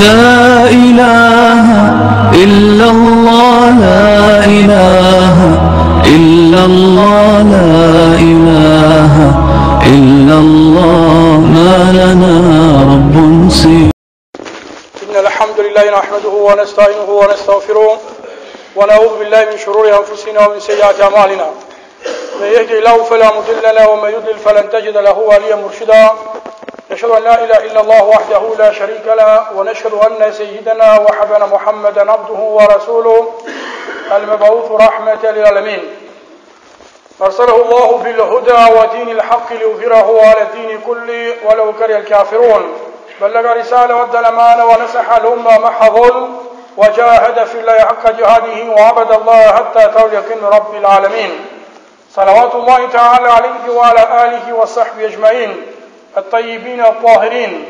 لا إله إلا الله لا إله إلا الله لا إله إلا الله ما لنا رب سوى. إن الحمد لله نحمده ونستعينه ونستغفره ونعوذ بالله من شرور أنفسنا ومن سيئات أعمالنا. من يهدي الله فلا مضل له ومن يضلل فلن تجد له وليا مرشدا. نشهد أن لا إله إلا الله وحده لا شريك له ونشهد أن سيدنا وحبنا محمدا عبده ورسوله المبعوث رحمة للعالمين. أرسله الله بالهدى ودين الحق ليظهره على الدين كله ولو كره الكافرون. بلغ رسالة وأدى الأمانة ونصح الأمة محض وجاهد في الله حق جهاده وعبد الله حتى أتاه اليقين رب العالمين. صلوات الله تعالى عليه وعلى آله وصحبه أجمعين الطيبين الطاهرين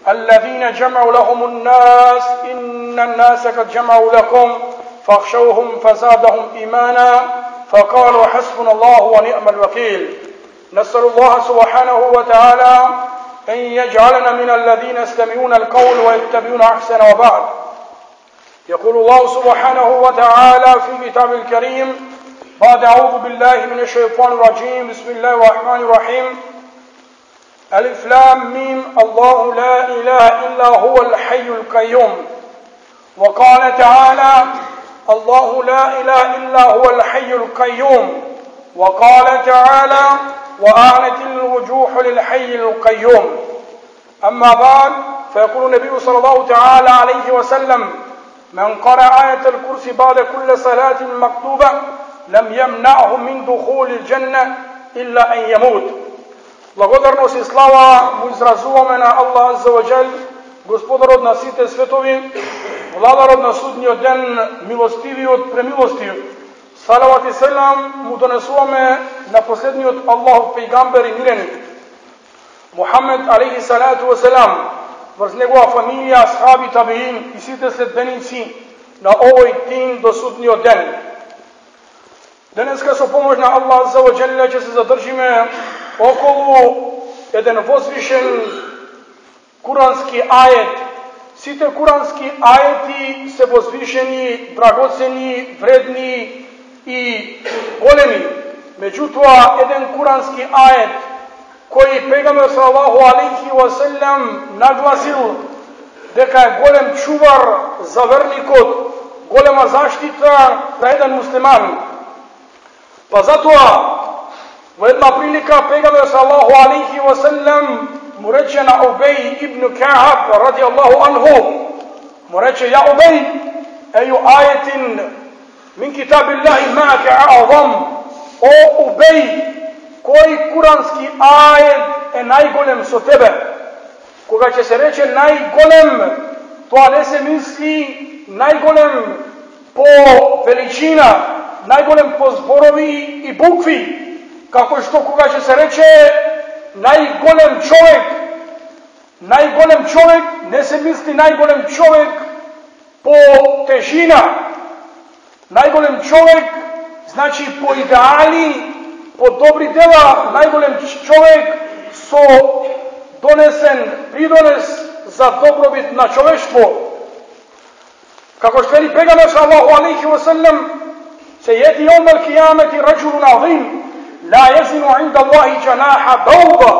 الذين جمعوا لهم الناس إن الناس قد جمعوا لكم فاخشوهم فزادهم إيمانا فقالوا حسبنا الله ونعم الوكيل. نسأل الله سبحانه وتعالى أن يجعلنا من الذين يستمعون القول ويتبعون أحسن. وبعد، يقول الله سبحانه وتعالى في كتاب الكريم بعد أعوذ بالله من الشيطان الرجيم بسم الله الرحمن الرحيم. ألف لام ميم الله لا إله إلا هو الحي القيوم. وقال تعالى الله لا إله إلا هو الحي القيوم. وقال تعالى وأعنت الوجوه للحي القيوم. أما بعد، فيقول النبي صلى الله تعالى عليه وسلم من قرأ آية الكرسي بعد كل صلاة مكتوبة لم يمنعه من دخول الجنة إلا أن يموت. Благодарност и слава му изразуваме на Аллах Азза ва Джал, Господарот на сите светови, Владарот на судниот ден, милостивиот, премилостив. Салават и селам му донесуваме на последниот Аллахов пејгамбер и миреник, Мухаммед алейхи салату ва селам, врз негова фамилија, асхаби, табиин и сите следбеници на овој дин до судниот ден. Денеска со помош на Аллах Азза ва Джал ќе се задржиме околу еден возвишен курански ајет. Сите курански ајети се возвишени, драгоцени, вредни и големи. Меѓутоа, еден курански ајет кој пејгамбер салаллаху алейхи ва селем нагласил дека е голем чувар за верникот, голема заштита за еден муслиман. Па затоа во една прилика пејгамбер салаллаху алейхи ва селем му рече на Убей ибн Кааб радијаллаху анху, му рече: ја Убей, еју ајетин мин китабиллахи ма'ака а'азам. О Убей, кој курански ајет е најголем со тебе? Кога ќе се рече најголем, тоа не се мисли најголем по величина, најголем по зборови и букви, како што кога ќе се рече најголем човек не се мисли најголем човек по тежина. Најголем човек значи по идеали, по добри дела, најголем човек со придонес за добробит на човештво. Како што вели пејгамбер саллаллаху алейхи ва селем, се јети јаумал кијамети раџулун азим ла језину инда Аллахи џанаха бауда.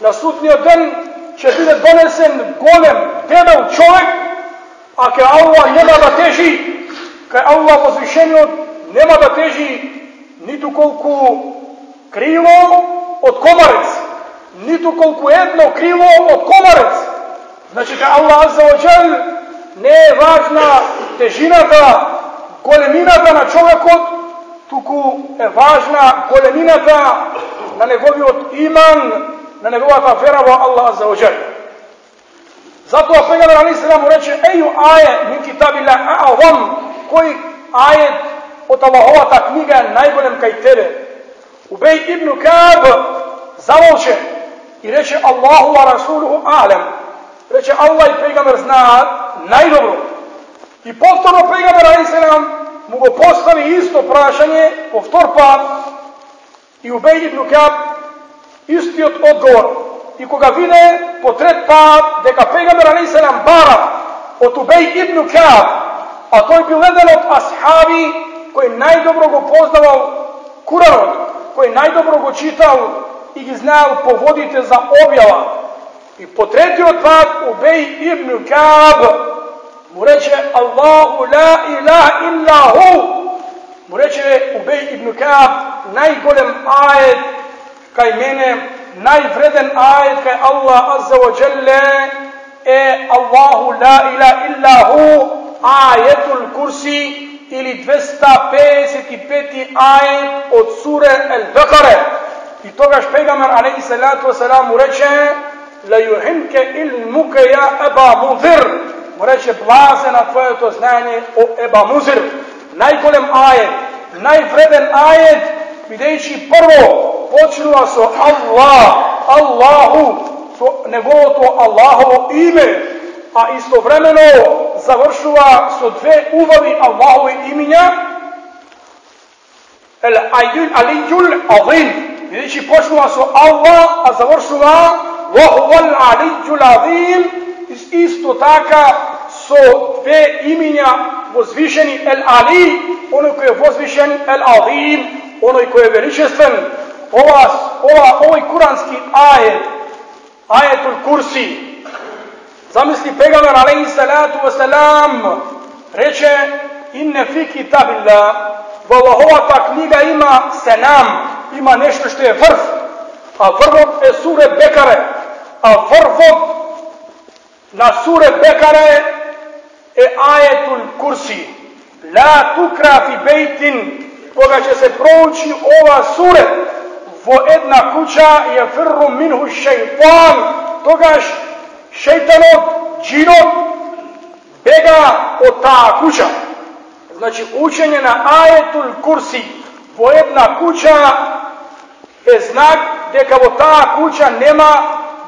На судниот ден ќе биде донесен голем, дебел човек, а кај Аллах нема да тежи, кај Аллах возвишениот нема да тежи ниту колку крило од комарец, ниту колку едно крило од комарец. Значи кај Аллах Азза ва Джал не е важна тежината, големината на човекот, туку е важна големината на неговиот иман, на неговата вера во Аллах Азза ва Джал. Затоа пејгамбер алейхи селам му рече: еју ајет мин китабиллахи а'азам, кој ајет од Аллаховата книга е најголем кај тебе? Убей ибн Кааб заволче и рече: Аллаху ва расулуху а'лам. Рече: Аллах и пејгамбер знаат најдобро. И повторно пејгамбер алейхи селам му го постави исто прашање по втор пат и Убей ибн Кааб истиот одговор. И кога виде по трет пат дека пејгамбер алейхи селам бара od Ubej ibn Ka'b, a to je bil jedan od ashabi koji najdobro go poznavao Kuranot, koji najdobro go čitao i gi znao povodite za objava. I po tretio put Ubej ibn Ka'b mu reče Allahu la ilaha illa hu. Mu reče Ubej ibn Ka'b najgolem ajet kaj mene, najvreden ajet kaj Allah azza wa jalla Allahu la ilaha illa hu, ajetul kursi ili 255. ajet od sure Al-Baqara. I togaš pejgamber alejhi salatu vesselam mu reče la yuhimka ilmuka ya Aba Mudhir. Mu reče blazena tvoje to znanje o Eba Muzir. Najgolem ajet, najvreden ajet, videći prvo počinula so Allah, Allahu, njegovo to Allahovo ime, a istovremeno završava so dve uvavi Allahove imenja, Al-Aliyyul Azim. Videći počinula so Allah, a završava Wahuwal Aliyyul Azim. Isto taka so dve imenja vozvišeni El-Ali, onaj koji je vozvišen El-Azim, onaj koji je veličestven. Ovaj kuranski ajet, ajetul kursi, zamisli pejgamber alejhi salatu vesselam reče inne fi kitabillah, Allahova ta knjiga ima senam, ima nešto što je vrh, a vrhom je sure Bekare, a vrhom na sure Bekare je ajetul kursi. La tukra fi bejtin, koga će se prouči ova sure, vo jedna kuća je firru minhu šeitan, togaš šeitanot, džinot, bega od ta kuća. Znači učenje na ajetul kursi, vo jedna kuća je znak deka vo ta kuća nema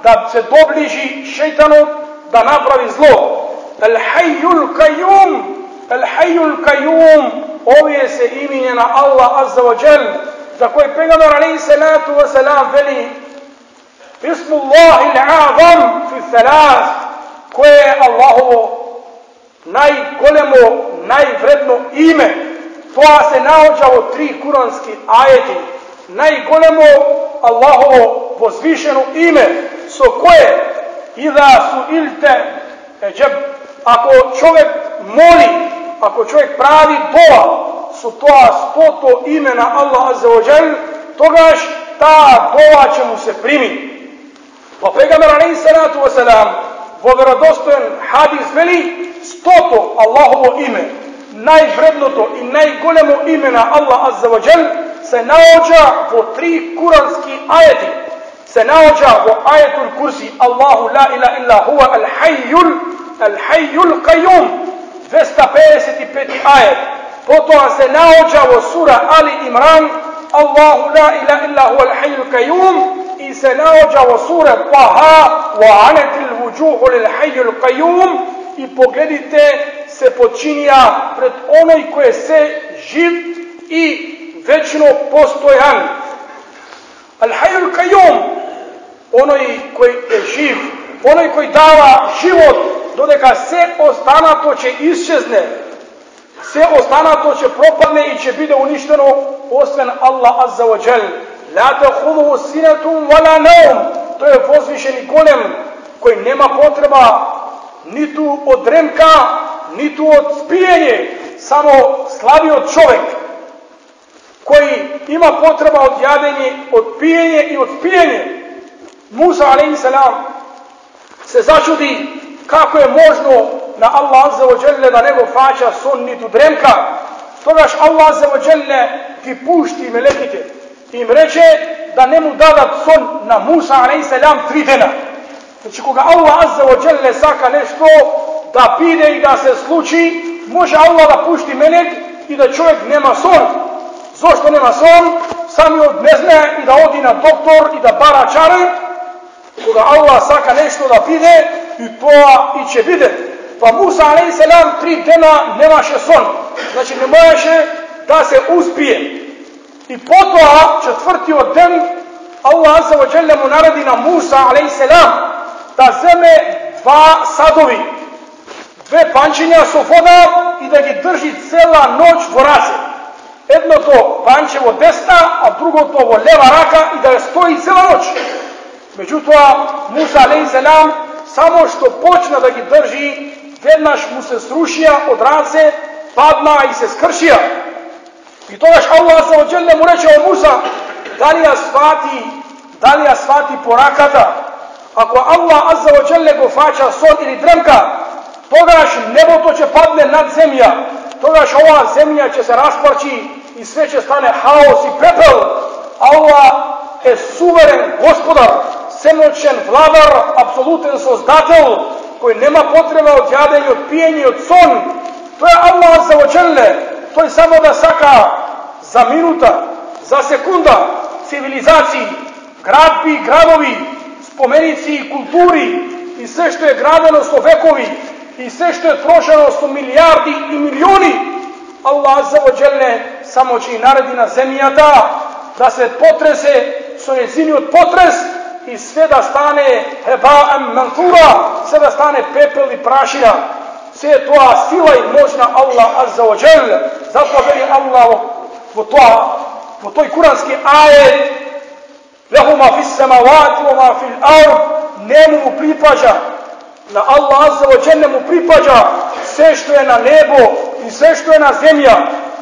da se dobliži šeitanot, da napravi zlo. Al-Hayyul Qayyum, Al-Hayyul Qayyum, ovije se imenje na Allah azza wa jal, za koje pejgamber alejhi salatu wa salam veli Bismullahi al-Azam fi thalath, koje je Allahovo najgolemo, najvredno ime. To se naođa od 3 kuranski ajeti. Najgolemo Allahovo pozvišeno ime, so koje Iza su ilte eđeb, ako čovjek moli, ako čovjek pravi dova, su to 100 imena Allah azza wa jal, togaš ta dova će mu se primiti. Pa pejgamber alejhi salatu wa salam vo vjerodostojan hadis veli 100 Allahovo ime, najvrednoto i najgolemo imena Allah azza wa jal se naođa vo 3 kuranski ajeti. Se naođa vo ajetul kursi Allahu la ilaha illa huwa al-Hayyul Qayyum, 255. ajet. Potom se naođa vo sura Ali Imran Allahu la ilaha illa huwa al-Hayyul Qayyum i se naođa vo sura Taha wa anatil wujuhu lil-Hayyul Qayyum i pogledite se počinja pred onaj koji se živ i večno postojan. Al-Hayyul Qayyum, onaj koji je živ, onaj koji dava život, dodeka sve ostanato će isčezne, sve ostanato će propadne i će biti uništeno osim Allah azza wa jal. La ta'khudhuhu sinatun wala nawm, to je vozvišeni golem koji nema potreba nitu od dremka, nitu od spijenje, samo slabi od čovjek koji ima potreba od jadenje, od pijenje i od spijenje. Musa alejhi salam se začudi kako je možno na Allah azza wa jalla da nego faća son nitu dremka. Togaš Allah azza wa jalla ti pušti melekite i im reče da ne mu dadat son na Musa alejhi salam 3 dana. Znači koga Allah azza wa jalla saka nešto da pide i da se sluči, može Allah da pušti melek i da čovjek nema son. Zašto nema son? Sami od ne zna i da odi na doktor i da bara čare. Koga Allah saka nešto da pide i to i će vidjeti. Pa Musa alejhi salam 3 dana nemaše son. Znači ne mojaše da se uspije. I potom 4. dan Allah azza wa jalla mu naredi na Musa alejhi salam da zeme 2 sadovi, две панчиња со вода и да ги држи цела ноќ во раце. Едното панче во десна, а другото во лева рака и да стои цела ноќ. Меѓутоа, Муса алейхиселам само што почна да ги држи, веднаш му се срушија од раце, падна и се скршија. И тогаш Аллах азза ва џелле му рече о Муса, дали ја свати пораката? Ако Аллах азза ва џелле го фаќа сон или дремка, тогаш небото ќе падне над земја, тогаш оваа земја ќе се распарчи и све ќе стане хаос и пепел. Аллах е суверен господар, семоćен владар, апсолутен создател, кој нема потреба од јадење, од пиење, од сон. Тој е Аллах азза ва џелле. Тој само да сака за минута, за секунда, цивилизации, градби, градови, споменици, култури и се што е градено со векови и се што е трошено со милиарди и милиони, Аллах азза ва џелле само ќе нареди на земјата да се потресе со нејзиниот потрес и све да стане хебаем мансура, све да стане пепел и прашина. Се тоа сила и моќ на Аллах азза ва џелле. Затоа вели Аллах во тој курански ајет: леху ма фис семавати ва ма фил ард, нему му припаѓа, на Аллах азза ва џелле му припаѓа се што е на небо и се што е на земја.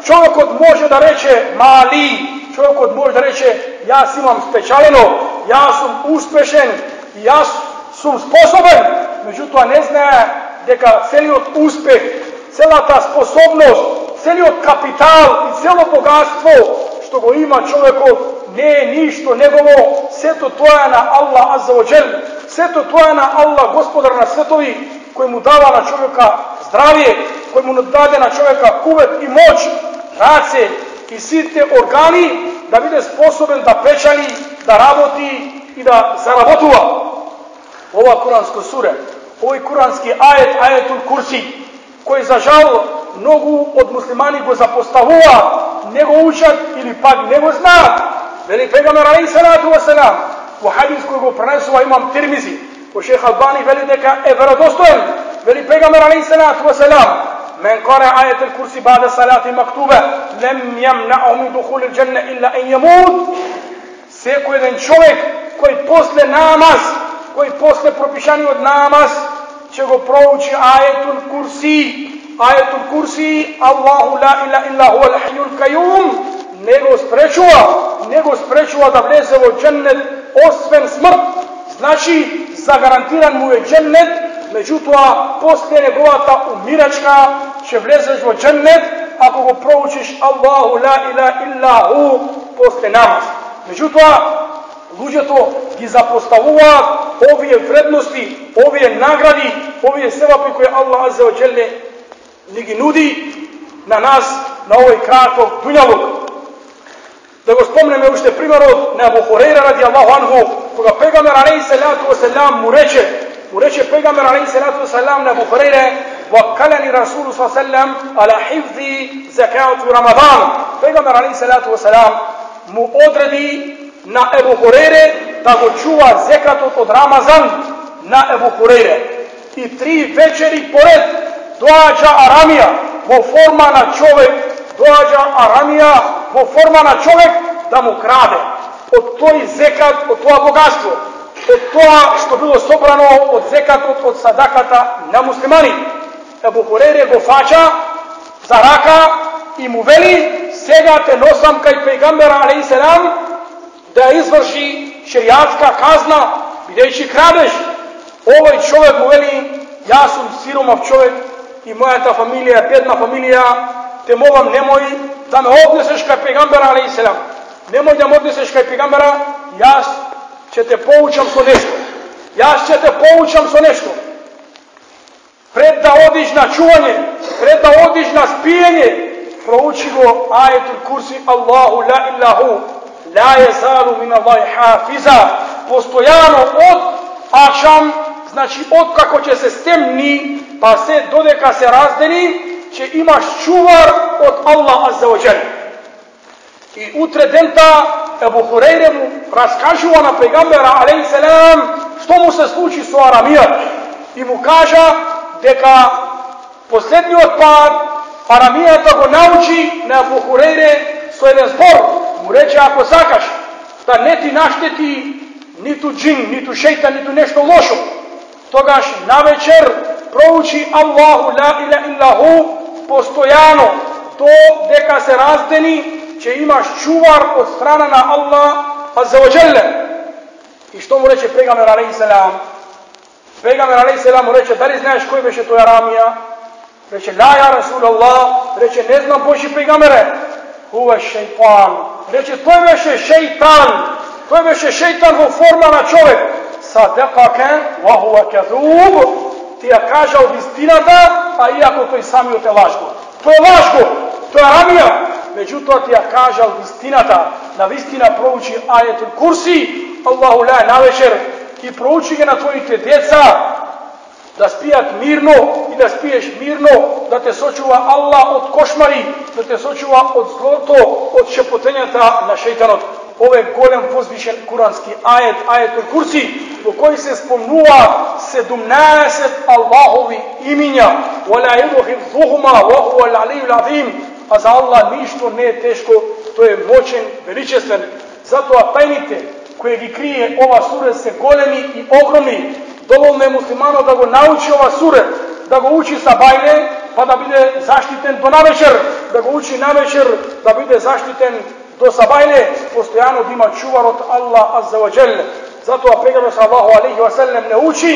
Човекот може да рече мали, човекот може да рече јас имам спечалено, јас сум успешен, јас сум способен, меѓутоа не знае дека целиот успех, целата способност, целиот капитал и цело богатство што го има човекот не е ништо негово, сето тоа е на Аллах азза ва џелле. Сето тоа е на Аллах, господар на светови, кој му дава на човека здравје, кој му даде на човека кувет и моќ, раце и сите органи да биде способен да печали, да работи и да заработува. Ова куранско суре, овој курански ајет, ајетул курси, кој за жал многу од муслимани го запоставува, не го учат или пак не го знаат. Вели пегамбер алейхиссалату вассалам во хадис кој го пренесува имам Тирмизи, во шех Албани вели дека е веродостоен. Вели пегамбер алейхиссалату вассалам: мен qara ayatul kursi ba'da salati maktuba lam yamna'u min dukhul al-janna illa an yamut. Секој еден човек кој после намаз, кој после пропишаниот намаз ќе го проучи ајетул курси. Ајетул курси, Аллаху ла иля илля хуа al-hayyul qayyum, не го спречува да влезе во џеннет освен смрт. Значи загарантиран му е џеннет, меѓутоа после неговата умирачка ќе влезеш во џеннет ако го проучиш Аллаху ла иля илля ху после намаз. Меѓутоа луѓето ги запоставуваат овие вредности, овие награди, овие севапи кои Аллах азза ва џелле ни ги нуди на нас на овој краток дуњалук. Да го спомнеме уште примерот на Абу Хурейра радијаллаху анху, кога пегамбер алейхиссалату вассалам му рече пегамбер алейхиссалату вассалам на Абу Хурейра: ваккалани расулу саллаллаху ала хифзи закату рамадан. Пегамбер алейхиссалату вассалам му одреди на Абу Хурейра да го чува зекатот од Рамазан на Абу Хурейра. И 3 вечери поред доаѓа арамија во форма на човек, да му краде од тој зекат, од тоа богатство, од тоа што било собрано од зекатот, од садаката на муслимани. Абу Хурейра го фаќа за рака и му вели: сега те носам кај пегамбера алейхиссалам да изврши шеријатска казна, бидејќи крадеш. Овој човек му вели: јас сум сиромав човек и мојата фамилија, бедна фамилија, те молам немој да ме однесеш кај пегамбера алейхиссалам. Немој да ме однесеш кај пегамбера, јас ќе те поучам со нешто. Пред да одиш на чување, пред да одиш на спиење, проучи го ајетул курси: Аллаху ла илля ху ла језалу мин Аллахи хафиза. Постојано од акшам, значи од како ќе се стемни па се додека се раздени, ќе имаш чувар од Аллах азза ва џелле. И утре дента Абу Хурейра му раскажува на пегамбера алейхиссалам што му се случи со арамијат и му кажа дека Последниот пат Арамијата го научи на Абу Хурейре со еден збор. Му рече, ако сакаш да не ти наштети ниту джин, ниту шејтан, ниту нешто лошо, тогаш навечер проучи Аллаху ла иля иллаху постојано, дека се раздени, че имаш чувар од страна на Аллах азза ва джелле. И што му рече пегамбер алейхи селам? Пегамбер алейхи селам му рече, дали знаеш кој беше тој Арамија? Рече, ла ја Расулаллах. Рече, не знам Божи пегамбере. Хуа шејтан. Рече, тој беше шејтан. Тој беше шејтан во форма на човек. Садекаке ва хуа каذуб. Ти ја кажал вистината, а иако тој самиот е лажго. Тој е лажго. Тој е Арамија. Меѓутоа ти ја кажал вистината. На вистина проучи ајетул курси. Аллаху ла навечер и проучи ги на твоите деца да спијат мирно и да спиеш мирно, да те сочува Аллах од кошмари, да те сочува од злото, од шепотењата на шејтанот. Овој голем возвишен курански ајет, ајетул курси, во кој се спомнува 17 Аллахови имиња. Вала юхифзухума ва хуа ал-алијул азим. А за Аллах ништо не е тешко, тој е мочен, величествен. Затоа тајните кои ги крие ова суре се големи и огромни. Доволно е муслиманот да го научи ова суре, да го учи сабајле, па да биде заштитен до навечер, да го учи навечер, да биде заштитен до сабајле, постојано да има чувар од Аллах азза ва джелле. Затоа пегамбер саллаллаху алейхи ва селем не учи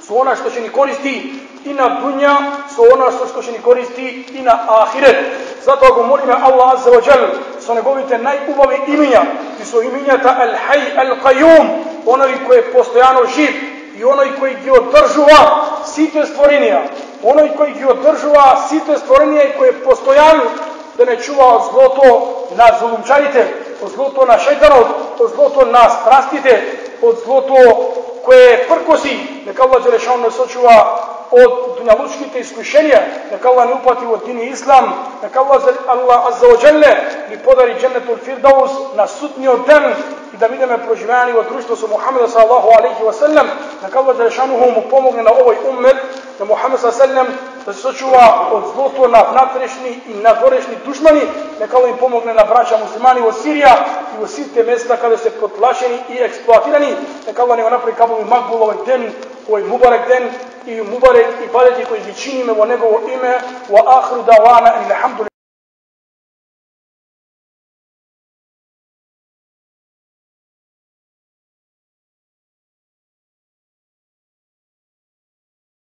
со она што ќе ни користи и на дуња, со она што ќе ни користи и на ахирет. Затоа го молиме Аллах азза ва джелле со неговите најубави имиња и со имињата Ал-Хај Ал-Кајум, оној кој е постојано жив и оној кој ги одржува сите створенија, оној кој ги одржува сите створенија и кој е постојан да не чува од злото на зулумчарите, од злото на шејтанот, од злото на страстите, од злото кое пркоси, нека Аллах джелешан не сочува од дуњалучките искушенија, нека Аллах не упати во дин ислам, нека Аллах азза ва джелле ни подари дженнетул фирдаус на судниот ден и да бидеме проживеани во друштво со Мухамед саллаллаху алейхи ва селем. Нека Аллах джелешануху му помогне на овој уммет, на Мухамед саллаллаху алейхи ва селем, да се сочува од злото на внатрешни и надворешни душмани. Нека Аллах им помогне на браќа муслимани во Сирија и во сите места каде се потплашени и експлоатирани. Нека Аллах не го направи кабул и макбул овој ден, овој мубарек ден и мубарек ибадети кои ги чиниме во негово име. Wa akhiru da'wana alhamdulillah.